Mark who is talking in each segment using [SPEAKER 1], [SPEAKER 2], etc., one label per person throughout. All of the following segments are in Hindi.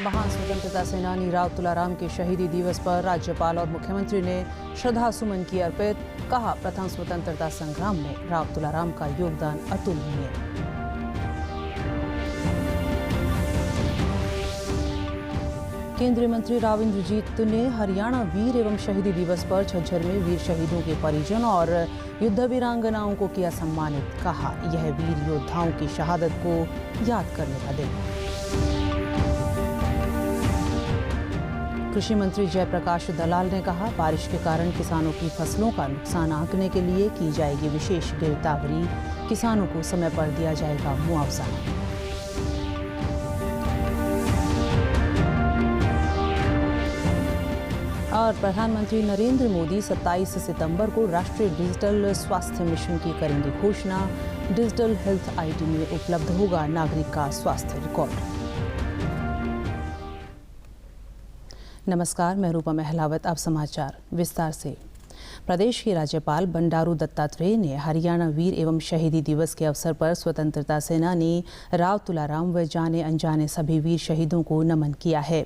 [SPEAKER 1] महान स्वतंत्रता सेनानी राव तुलाराम के शहीदी दिवस पर राज्यपाल और मुख्यमंत्री ने श्रद्धा सुमन किए अर्पित। कहा, प्रथम स्वतंत्रता संग्राम में राव तुलाराम का योगदान अतुलनीय। केंद्रीय मंत्री राव इंद्रजीत ने हरियाणा वीर एवं शहीदी दिवस पर झज्जर में वीर शहीदों के परिजन और युद्ध वीरांगनाओं को किया सम्मानित। कहा, यह वीर योद्धाओं की शहादत को याद करने का दिन। कृषि मंत्री जयप्रकाश दलाल ने कहा, बारिश के कारण किसानों की फसलों का नुकसान आंकने के लिए की जाएगी विशेष गिरदावरी। किसानों को समय पर दिया जाएगा मुआवजा। और प्रधानमंत्री नरेंद्र मोदी 27 सितंबर को राष्ट्रीय डिजिटल स्वास्थ्य मिशन की करेंगे घोषणा। डिजिटल हेल्थ आईडी में उपलब्ध होगा नागरिक का स्वास्थ्य रिकॉर्ड। नमस्कार, मैं रूपा महलावत। अब समाचार विस्तार से। प्रदेश के राज्यपाल बंडारू दत्तात्रेय ने हरियाणा वीर एवं शहीदी दिवस के अवसर पर स्वतंत्रता सेनानी राव तुलाराम व जाने अनजाने सभी वीर शहीदों को नमन किया है।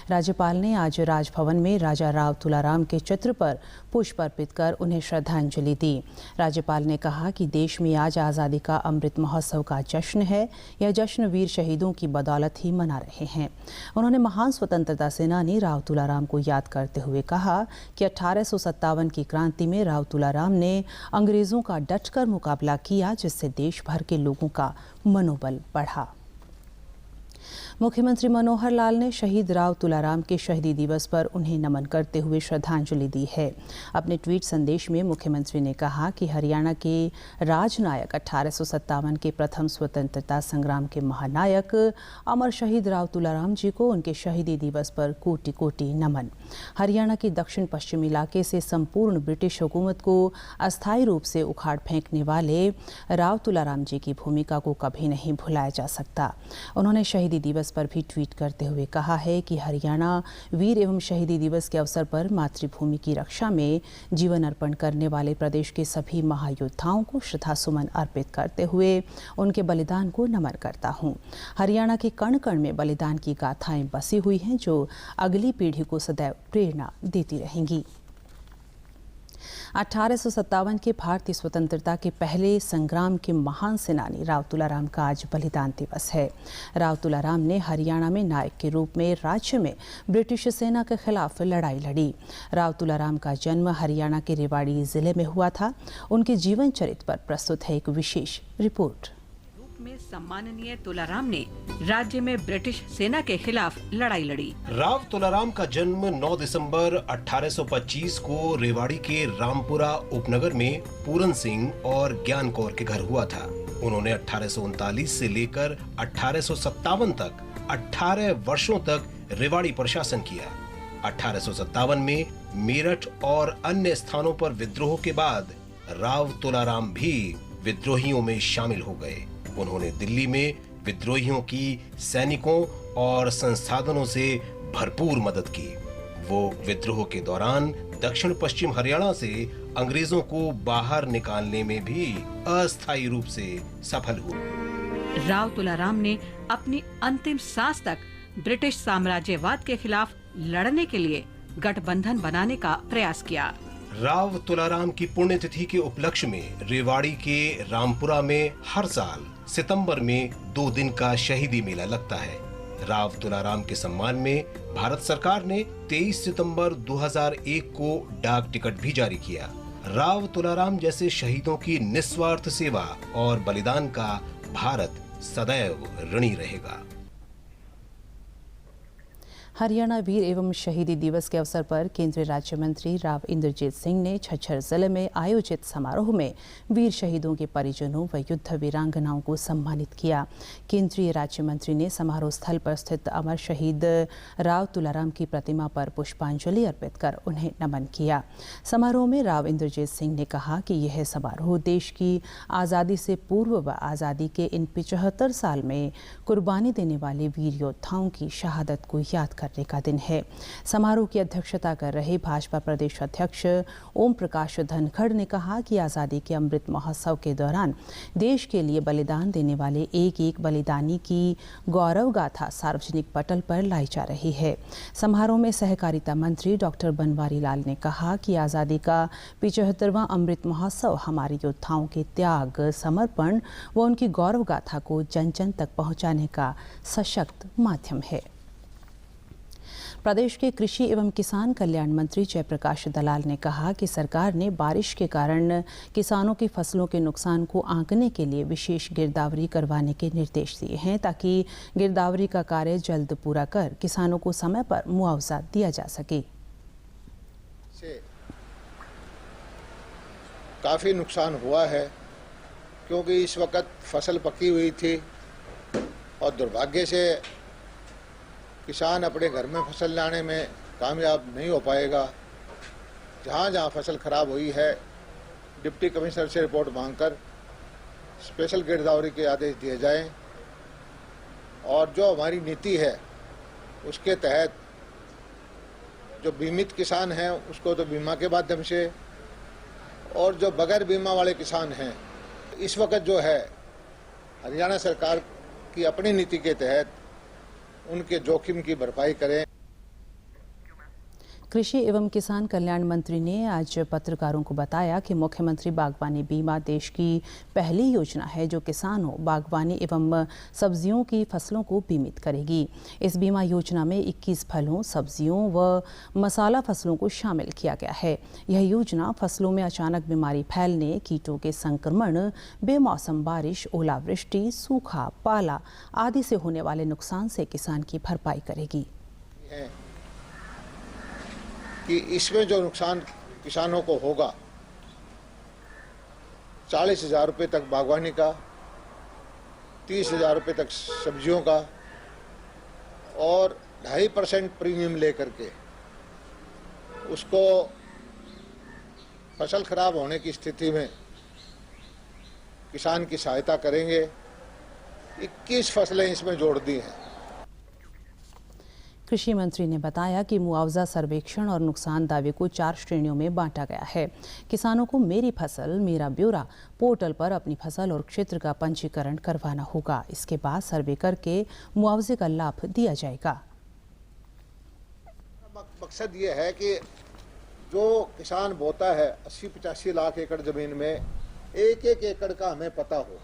[SPEAKER 1] राज्यपाल ने आज राजभवन में राजा राव तुलाराम के चित्र पर पुष्प अर्पित कर उन्हें श्रद्धांजलि दी। राज्यपाल ने कहा कि देश में आज आज़ादी का अमृत महोत्सव का जश्न है। यह जश्न वीर शहीदों की बदौलत ही मना रहे हैं। उन्होंने महान स्वतंत्रता सेनानी राव तुलाराम को याद करते हुए कहा कि 1857 की क्रांति में राव तुलाराम ने अंग्रेजों का डटकर मुकाबला किया, जिससे देश भर के लोगों का मनोबल बढ़ा। मुख्यमंत्री मनोहर लाल ने शहीद राव तुलाराम के शहीदी दिवस पर उन्हें नमन करते हुए श्रद्धांजलि दी है। अपने ट्वीट संदेश में मुख्यमंत्री ने कहा कि हरियाणा के राजनायक 1857 के प्रथम स्वतंत्रता संग्राम के महानायक अमर शहीद राव तुलाराम जी को उनके शहीदी दिवस पर कोटि कोटि नमन। हरियाणा के दक्षिण पश्चिम इलाके से संपूर्ण ब्रिटिश हुकूमत को अस्थायी रूप से उखाड़ फेंकने वाले राव तुलाराम जी की भूमिका को कभी नहीं भुलाया जा सकता। उन्होंने शहीदी दिवस पर भी ट्वीट करते हुए कहा है कि हरियाणा वीर एवं शहीदी दिवस के अवसर पर मातृभूमि की रक्षा में जीवन अर्पण करने वाले प्रदेश के सभी महायोद्धाओं को श्रद्धा सुमन अर्पित करते हुए उनके बलिदान को नमन करता हूं। हरियाणा के कण कण में बलिदान की गाथाएं बसी हुई हैं, जो अगली पीढ़ी को सदैव प्रेरणा देती रहेंगी। 1857 के भारतीय स्वतंत्रता के पहले संग्राम के महान सेनानी राव तुलाराम का आज बलिदान दिवस है। राव तुलाराम ने हरियाणा में नायक के रूप में राज्य में ब्रिटिश सेना के खिलाफ लड़ाई लड़ी। राव तुलाराम का जन्म हरियाणा के रेवाड़ी जिले में हुआ था। उनके जीवन चरित्र पर प्रस्तुत है एक विशेष रिपोर्ट।
[SPEAKER 2] में सम्माननीय तुलाराम ने राज्य में ब्रिटिश सेना के खिलाफ लड़ाई लड़ी।
[SPEAKER 3] राव तुलाराम का जन्म 9 दिसंबर 1825 को रेवाड़ी के रामपुरा उपनगर में पूरन सिंह और ज्ञान कौर के घर हुआ था। उन्होंने 1839 से लेकर 1857 तक 18 वर्षों तक रेवाड़ी पर शासन किया। 1857 में मेरठ और अन्य स्थानों पर विद्रोह के बाद राव तुलाराम भी विद्रोहियों में शामिल हो गए। उन्होंने दिल्ली में विद्रोहियों की सैनिकों और संसाधनों से भरपूर मदद की। वो विद्रोह के दौरान दक्षिण पश्चिम हरियाणा से अंग्रेजों को बाहर निकालने में भी अस्थायी रूप से सफल हुए।
[SPEAKER 2] राव तुलाराम ने अपनी अंतिम सांस तक ब्रिटिश साम्राज्यवाद के खिलाफ लड़ने के लिए गठबंधन बनाने का प्रयास किया।
[SPEAKER 3] राव तुलाराम की पुण्यतिथि के उपलक्ष्य में रेवाड़ी के रामपुरा में हर साल सितंबर में 2 दिन का शहीदी मेला लगता है। राव तुलाराम के सम्मान में भारत सरकार ने 23 सितंबर 2001 को डाक टिकट भी जारी किया। राव तुलाराम जैसे शहीदों की निस्वार्थ सेवा और बलिदान का भारत सदैव ऋणी रहेगा।
[SPEAKER 1] हरियाणा वीर एवं शहीदी दिवस के अवसर पर केंद्रीय राज्य मंत्री राव इंद्रजीत सिंह ने झज्जर जिले में आयोजित समारोह में वीर शहीदों के परिजनों व युद्ध वीरांगनाओं को सम्मानित किया। केंद्रीय राज्य मंत्री ने समारोह स्थल पर स्थित अमर शहीद राव तुलाराम की प्रतिमा पर पुष्पांजलि अर्पित कर उन्हें नमन किया। समारोह में राव इंद्रजीत सिंह ने कहा कि यह समारोह देश की आज़ादी से पूर्व व आज़ादी के इन 75 साल में कुर्बानी देने वाले वीर योद्धाओं की शहादत को याद करने का दिन है। समारोह की अध्यक्षता कर रहे भाजपा प्रदेश अध्यक्ष ओम प्रकाश धनखड़ ने कहा कि आज़ादी के अमृत महोत्सव के दौरान देश के लिए बलिदान देने वाले एक एक बलिदानी की गौरव गाथा सार्वजनिक पटल पर लाई जा रही है। समारोह में सहकारिता मंत्री डॉक्टर बनवारी लाल ने कहा कि आज़ादी का 75वां अमृत महोत्सव हमारे योद्धाओं के त्याग, समर्पण व उनकी गौरव गाथा को जन जन तक पहुंचाने का सशक्त माध्यम है। प्रदेश के कृषि एवं किसान कल्याण मंत्री जयप्रकाश दलाल ने कहा कि सरकार ने बारिश के कारण किसानों की फसलों के नुकसान को आंकने के लिए विशेष गिरदावरी करवाने के निर्देश दिए हैं ताकि गिरदावरी का कार्य जल्द पूरा कर किसानों को समय पर मुआवजा दिया जा सके।
[SPEAKER 4] काफ़ी नुकसान हुआ है क्योंकि इस वक्त फसल पकी हुई थी और दुर्भाग्य से किसान अपने घर में फसल लाने में कामयाब नहीं हो पाएगा। जहाँ जहाँ फसल खराब हुई है डिप्टी कमिश्नर से रिपोर्ट मांगकर स्पेशल गिरदावरी के आदेश दिए जाएं और जो हमारी नीति है उसके तहत जो बीमित किसान हैं उसको तो बीमा के माध्यम से और जो बगैर बीमा वाले किसान हैं इस वक्त जो है हरियाणा सरकार की अपनी नीति के तहत उनके जोखिम की भरपाई करें।
[SPEAKER 1] कृषि एवं किसान कल्याण मंत्री ने आज पत्रकारों को बताया कि मुख्यमंत्री बागवानी बीमा देश की पहली योजना है जो किसानों, बागवानी एवं सब्जियों की फसलों को बीमित करेगी। इस बीमा योजना में 21 फलों, सब्जियों व मसाला फसलों को शामिल किया गया है। यह योजना फसलों में अचानक बीमारी फैलने, कीटों के संक्रमण, बेमौसम बारिश, ओलावृष्टि, सूखा, पाला आदि से होने वाले नुकसान से किसान की भरपाई करेगी।
[SPEAKER 4] कि इसमें जो नुकसान किसानों को होगा 40,000 रुपये तक बागवानी का, 30,000 रुपये तक सब्जियों का और 2.5% प्रीमियम लेकर के उसको फसल खराब होने की स्थिति में किसान की सहायता करेंगे। 21 फसलें इसमें जोड़ दी हैं।
[SPEAKER 1] कृषि मंत्री ने बताया कि मुआवजा सर्वेक्षण और नुकसान दावे को 4 श्रेणियों में बांटा गया है। किसानों को मेरी फसल, मेरा ब्यौरा पोर्टल पर अपनी फसल और क्षेत्र का पंजीकरण करवाना होगा। इसके बाद सर्वे करके मुआवजे का लाभ दिया जाएगा।
[SPEAKER 4] मकसद ये है कि जो किसान बोता है 80-85 लाख एकड़ जमीन में एक एकड़ का हमें पता हो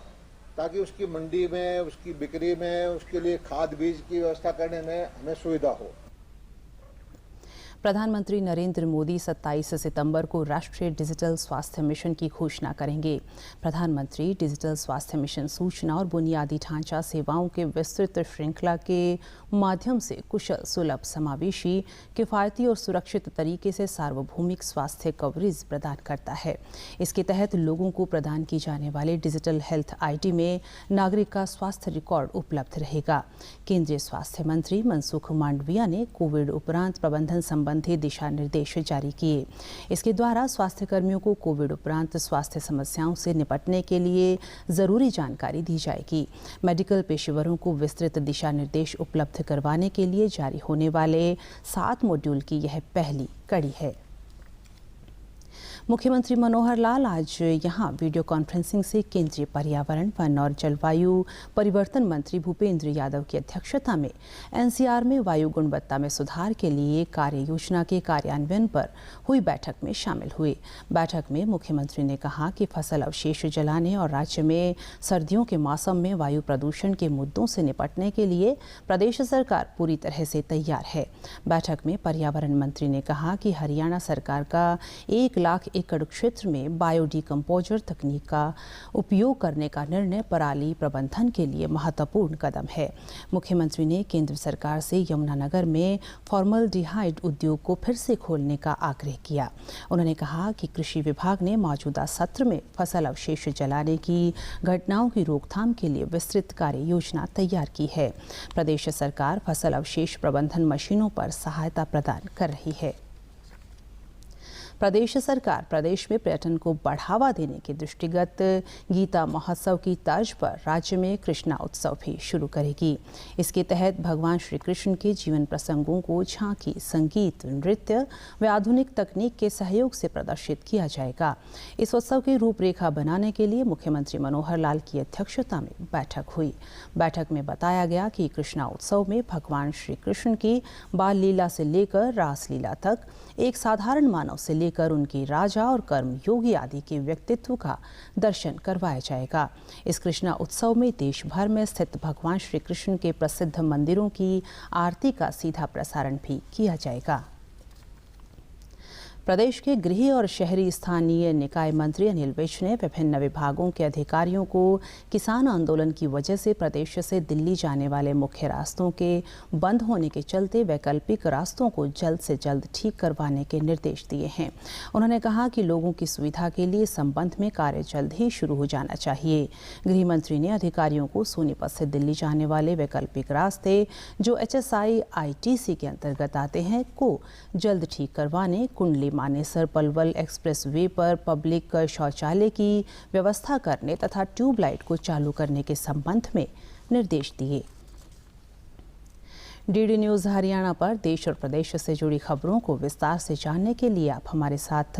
[SPEAKER 4] ताकि उसकी मंडी में, उसकी बिक्री में, उसके लिए खाद बीज की व्यवस्था करने में हमें सुविधा हो।
[SPEAKER 1] प्रधानमंत्री नरेंद्र मोदी 27 सितंबर को राष्ट्रीय डिजिटल स्वास्थ्य मिशन की घोषणा करेंगे। प्रधानमंत्री डिजिटल स्वास्थ्य मिशन सूचना और बुनियादी ढांचा सेवाओं के विस्तृत श्रृंखला के माध्यम से कुशल, सुलभ, समावेशी, किफायती और सुरक्षित तरीके से सार्वभौमिक स्वास्थ्य कवरेज प्रदान करता है। इसके तहत लोगों को प्रदान की जाने वाले डिजिटल हेल्थ आईडी में नागरिक का स्वास्थ्य रिकॉर्ड उपलब्ध रहेगा। केंद्रीय स्वास्थ्य मंत्री मनसुख मांडविया ने कोविड उपरांत प्रबंधन संबंधी दिशा निर्देश जारी किए। इसके द्वारा स्वास्थ्य कर्मियों को कोविड उपरांत स्वास्थ्य समस्याओं से निपटने के लिए जरूरी जानकारी दी जाएगी। मेडिकल पेशेवरों को विस्तृत दिशा निर्देश उपलब्ध करवाने के लिए जारी होने वाले 7 मॉड्यूल की यह पहली कड़ी है। मुख्यमंत्री मनोहर लाल आज यहां वीडियो कॉन्फ्रेंसिंग से केंद्रीय पर्यावरण, वन और जलवायु परिवर्तन मंत्री भूपेंद्र यादव की अध्यक्षता में एनसीआर में वायु गुणवत्ता में सुधार के लिए कार्य योजना के कार्यान्वयन पर हुई बैठक में शामिल हुए। बैठक में मुख्यमंत्री ने कहा कि फसल अवशेष जलाने और राज्य में सर्दियों के मौसम में वायु प्रदूषण के मुद्दों से निपटने के लिए प्रदेश सरकार पूरी तरह से तैयार है। बैठक में पर्यावरण मंत्री ने कहा कि हरियाणा सरकार का 1 लाख एकड़ क्षेत्र में बायोडिकम्पोजर तकनीक का उपयोग करने का निर्णय पराली प्रबंधन के लिए महत्वपूर्ण कदम है। मुख्यमंत्री ने केंद्र सरकार से यमुनानगर में फॉर्मल्डिहाइड उद्योग को फिर से खोलने का आग्रह किया। उन्होंने कहा कि कृषि विभाग ने मौजूदा सत्र में फसल अवशेष जलाने की घटनाओं की रोकथाम के लिए विस्तृत कार्य योजना तैयार की है। प्रदेश सरकार फसल अवशेष प्रबंधन मशीनों पर सहायता प्रदान कर रही है। प्रदेश सरकार प्रदेश में पर्यटन को बढ़ावा देने के दृष्टिगत गीता महोत्सव की तर्ज पर राज्य में कृष्णा उत्सव भी शुरू करेगी। इसके तहत भगवान श्री कृष्ण के जीवन प्रसंगों को झांकी, संगीत, नृत्य व आधुनिक तकनीक के सहयोग से प्रदर्शित किया जाएगा। इस उत्सव की रूपरेखा बनाने के लिए मुख्यमंत्री मनोहर लाल की अध्यक्षता में बैठक हुई। बैठक में बताया गया कि कृष्णा उत्सव में भगवान श्री कृष्ण की बाल लीला से लेकर रासलीला तक, एक साधारण मानव से लेकर उनके राजा और कर्मयोगी आदि के व्यक्तित्व का दर्शन करवाया जाएगा। इस कृष्णा उत्सव में देश भर में स्थित भगवान श्री कृष्ण के प्रसिद्ध मंदिरों की आरती का सीधा प्रसारण भी किया जाएगा। प्रदेश के गृह और शहरी स्थानीय निकाय मंत्री अनिल विज ने विभिन्न विभागों के अधिकारियों को किसान आंदोलन की वजह से प्रदेश से दिल्ली जाने वाले मुख्य रास्तों के बंद होने के चलते वैकल्पिक रास्तों को जल्द से जल्द ठीक करवाने के निर्देश दिए हैं। उन्होंने कहा कि लोगों की सुविधा के लिए इस संबंध में कार्य जल्द ही शुरू हो जाना चाहिए। गृह मंत्री ने अधिकारियों को सोनीपत से दिल्ली जाने वाले वैकल्पिक रास्ते जो HSI ITC के अंतर्गत आते हैं को जल्द ठीक करवाने, कुंडली मानेसर पलवल एक्सप्रेस वे पर पब्लिक शौचालय की व्यवस्था करने तथा ट्यूबलाइट को चालू करने के संबंध में निर्देश दिए। DD न्यूज़ हरियाणा पर देश और प्रदेश से जुड़ी खबरों को विस्तार से जानने के लिए आप हमारे साथ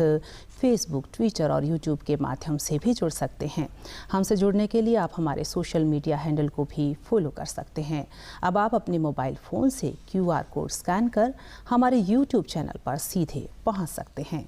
[SPEAKER 1] फेसबुक, ट्विटर और यूट्यूब के माध्यम से भी जुड़ सकते हैं। हमसे जुड़ने के लिए आप हमारे सोशल मीडिया हैंडल को भी फॉलो कर सकते हैं। अब आप अपने मोबाइल फ़ोन से QR कोड स्कैन कर हमारे यूट्यूब चैनल पर सीधे पहुंच सकते हैं।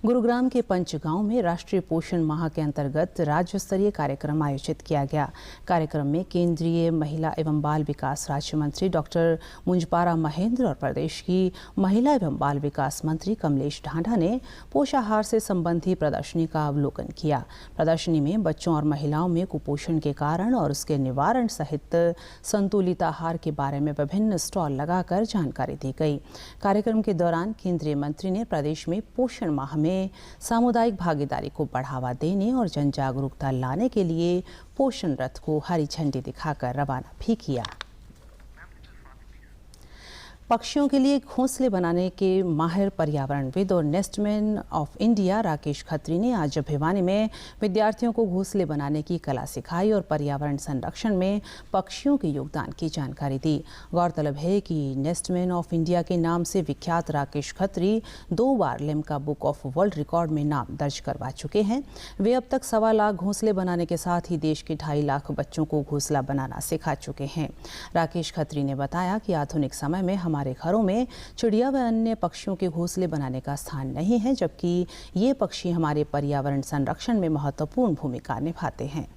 [SPEAKER 1] गुरुग्राम के पंचगांव में राष्ट्रीय पोषण माह के अंतर्गत राज्य स्तरीय कार्यक्रम आयोजित किया गया। कार्यक्रम में केंद्रीय महिला एवं बाल विकास राज्य मंत्री डॉक्टर मुंजपारा महेंद्र और प्रदेश की महिला एवं बाल विकास मंत्री कमलेश ढांढा ने पोषाहार से संबंधी प्रदर्शनी का अवलोकन किया। प्रदर्शनी में बच्चों और महिलाओं में कुपोषण के कारण और उसके निवारण सहित संतुलित आहार के बारे में विभिन्न स्टॉल लगाकर जानकारी दी गई। कार्यक्रम के दौरान केंद्रीय मंत्री ने प्रदेश में पोषण माह में सामुदायिक भागीदारी को बढ़ावा देने और जन जागरूकता लाने के लिए पोषण रथ को हरी झंडी दिखाकर रवाना भी किया। पक्षियों के लिए घोंसले बनाने के माहिर पर्यावरणविद और नेस्टमैन ऑफ इंडिया राकेश खत्री ने आज भिवानी में विद्यार्थियों को घोंसले बनाने की कला सिखाई और पर्यावरण संरक्षण में पक्षियों के योगदान की जानकारी दी। गौरतलब है कि नेस्टमैन ऑफ इंडिया के नाम से विख्यात राकेश खत्री 2 बार Limca book of world record में नाम दर्ज करवा चुके हैं। वे अब तक 1.25 लाख घोंसले बनाने के साथ ही देश के 2.5 लाख बच्चों को घोंसला बनाना सिखा चुके हैं। राकेश खत्री ने बताया कि आधुनिक समय में हमारे घरों में चिड़िया व अन्य पक्षियों के घोंसले बनाने का स्थान नहीं है, जबकि ये पक्षी हमारे पर्यावरण संरक्षण में महत्वपूर्ण भूमिका निभाते हैं।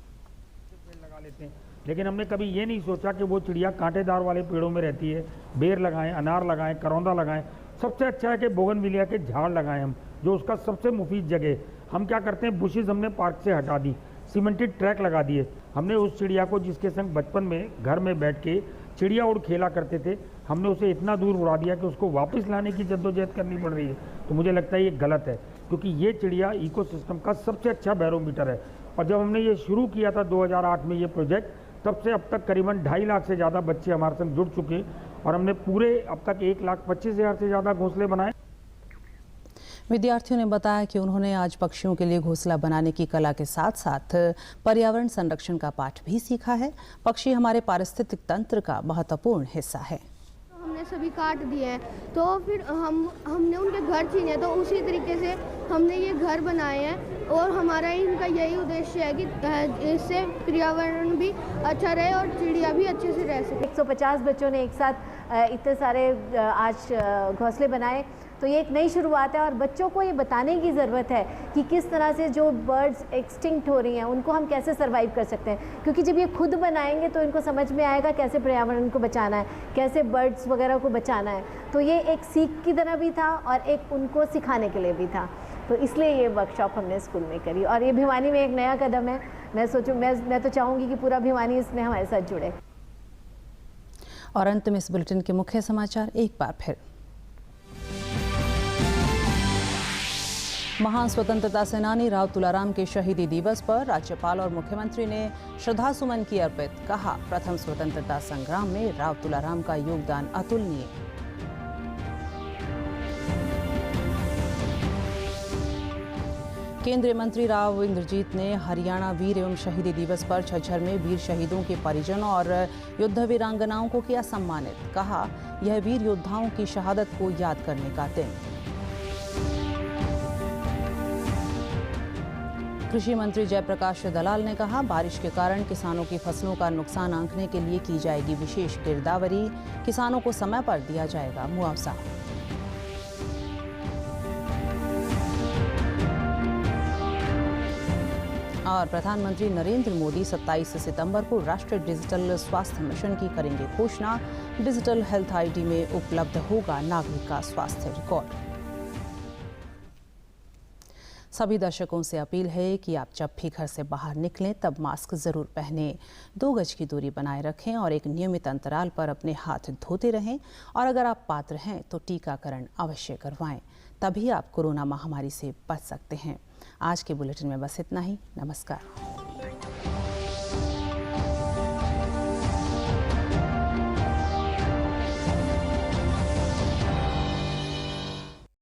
[SPEAKER 5] लेकिन हमने कभी ये नहीं सोचा कि वो चिड़िया कांटेदार वाले पेड़ों में रहती है। बेर लगाएं, अनार लगाएं, करौंदा लगाएं। सबसे अच्छा है कि बोगनविलिया के झाड़ लगाएं हम, जो उसका सबसे मुफीद जगह। हम क्या करते हैं, बुशेज हमने पार्क से हटा दी, सीमेंटेड ट्रैक लगा दिए। हमने उस चिड़िया को जिसके संग बचपन में घर में बैठ के चिड़िया उड़ खेला करते थे, हमने उसे इतना दूर उड़ा दिया कि उसको वापस लाने की जद्दोजहद करनी पड़ रही है। तो मुझे लगता है ये गलत है, क्योंकि ये चिड़िया इकोसिस्टम का सबसे अच्छा बैरोमीटर है। और जब हमने ये शुरू किया था 2008 में ये प्रोजेक्ट, तब से अब तक करीबन 2.5 लाख से ज़्यादा बच्चे हमारे संग जुड़ चुके और हमने पूरे अब तक 1,25,000 से ज़्यादा घोंसले बनाए।
[SPEAKER 1] विद्यार्थियों ने बताया कि उन्होंने आज पक्षियों के लिए घोंसला बनाने की कला के साथ साथ पर्यावरण संरक्षण का पाठ भी सीखा है। पक्षी हमारे पारिस्थितिक तंत्र का महत्वपूर्ण हिस्सा है।
[SPEAKER 6] हमने सभी काट दिए हैं, तो फिर हमने उनके घर छीने, तो उसी तरीके से हमने ये घर बनाए हैं और हमारा इनका यही उद्देश्य है कि इससे पर्यावरण भी अच्छा रहे और चिड़िया भी अच्छे से रह सके।
[SPEAKER 7] 150 बच्चों ने एक साथ इतने सारे आज घोंसले बनाए, तो ये एक नई शुरुआत है और बच्चों को ये बताने की ज़रूरत है कि किस तरह से जो बर्ड्स एक्सटिंक्ट हो रही हैं उनको हम कैसे सरवाइव कर सकते हैं। क्योंकि जब ये खुद बनाएंगे तो इनको समझ में आएगा कैसे पर्यावरण को बचाना है, कैसे बर्ड्स वगैरह को बचाना है। तो ये एक सीख की तरह भी था और एक उनको सिखाने के लिए भी था। तो इसलिए ये वर्कशॉप हमने स्कूल में करी और ये भिवानी में एक नया कदम है। मैं तो चाहूँगी कि पूरा भिवानी इसमें हमारे साथ जुड़े।
[SPEAKER 1] और अंत में इस बुलेटिन के मुख्य समाचार एक बार फिर। महान स्वतंत्रता सेनानी राव तुलाराम के शहीदी दिवस पर राज्यपाल और मुख्यमंत्री ने श्रद्धासुमन की अर्पित। कहा, प्रथम स्वतंत्रता संग्राम में राव तुलाराम का योगदान अतुलनीय। केंद्रीय मंत्री राव इंद्रजीत ने हरियाणा वीर एवं शहीदी दिवस पर झज्जर में वीर शहीदों के परिजनों और युद्ध वीरांगनाओं को किया सम्मानित। कहा, यह वीर योद्धाओं की शहादत को याद करने का दिन। कृषि मंत्री जयप्रकाश दलाल ने कहा, बारिश के कारण किसानों की फसलों का नुकसान आंकने के लिए की जाएगी विशेष गिरदावरी। किसानों को समय पर दिया जाएगा मुआवजा। और प्रधानमंत्री नरेंद्र मोदी 27 सितंबर को राष्ट्रीय डिजिटल स्वास्थ्य मिशन की करेंगे घोषणा। डिजिटल हेल्थ आईडी में उपलब्ध होगा नागरिक का स्वास्थ्य रिकॉर्ड। सभी दर्शकों से अपील है कि आप जब भी घर से बाहर निकलें तब मास्क जरूर पहनें, 2 गज की दूरी बनाए रखें और एक नियमित अंतराल पर अपने हाथ धोते रहें। और अगर आप पात्र हैं तो टीकाकरण अवश्य करवाएं, तभी आप कोरोना महामारी से बच सकते हैं। आज के बुलेटिन में बस इतना ही। नमस्कार।